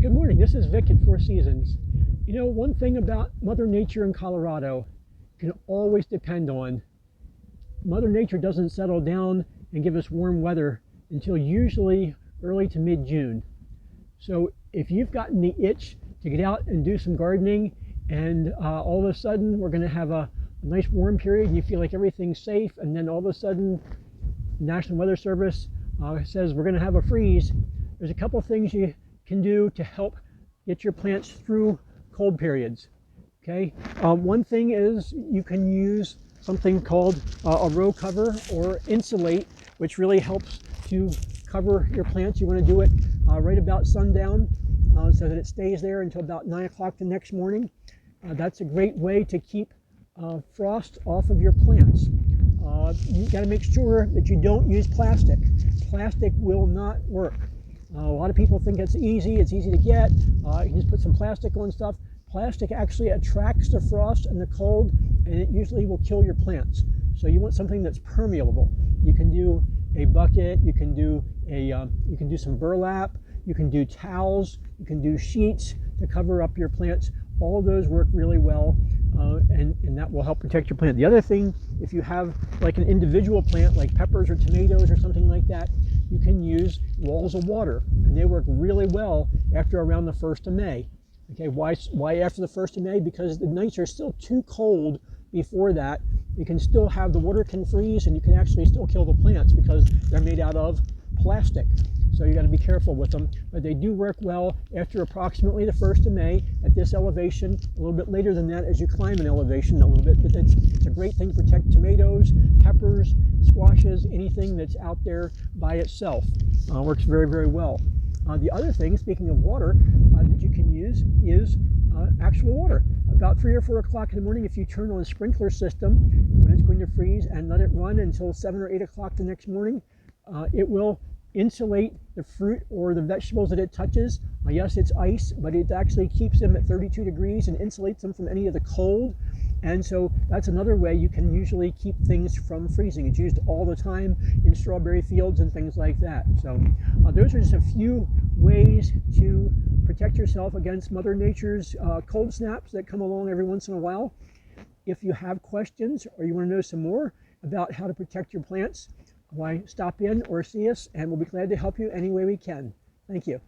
Good morning, this is Vic at Four Seasons. You know, one thing about Mother Nature in Colorado can always depend on. Mother Nature doesn't settle down and give us warm weather until usually early to mid-June. So if you've gotten the itch to get out and do some gardening and all of a sudden we're going to have a nice warm period and you feel like everything's safe, and then all of a sudden the National Weather Service says we're going to have a freeze, there's a couple things you can do to help get your plants through cold periods. Okay, one thing is you can use something called a row cover or insulate, which really helps to cover your plants. You want to do it right about sundown so that it stays there until about 9 o'clock the next morning. That's a great way to keep frost off of your plants. You got to make sure that you don't use plastic. Plastic will not work. A lot of people think it's easy to get. You can just put some plastic on stuff. Plastic actually attracts the frost and the cold, and it usually will kill your plants. So you want something that's permeable. You can do a bucket, you can do some burlap, you can do towels, you can do sheets to cover up your plants. All of those work really well, and that will help protect your plant. The other thing, if you have like an individual plant like peppers or tomatoes or something like that, you can use walls of water, and they work really well after around the 1st of May. Okay, why after the 1st of May? Because the nights are still too cold before that. You can still have, the water can freeze and you can actually still kill the plants because they're made out of plastic. So you got to be careful with them, but they do work well after approximately the 1st of May at this elevation. A little bit later than that as you climb an elevation a little bit, but it's a great thing to protect tomatoes, peppers, squashes, anything that's out there by itself. Works very, very well. The other thing, speaking of water, that you can use is actual water. About 3 or 4 o'clock in the morning, if you turn on a sprinkler system when it's going to freeze and let it run until 7 or 8 o'clock the next morning, it will insulate the fruit or the vegetables that it touches. Yes, it's ice, but it actually keeps them at 32 degrees and insulates them from any of the cold. And so that's another way you can usually keep things from freezing. It's used all the time in strawberry fields and things like that. So those are just a few ways to protect yourself against Mother Nature's cold snaps that come along every once in a while. If you have questions or you want to know some more about how to protect your plants, why, stop in or see us, and we'll be glad to help you any way we can. Thank you.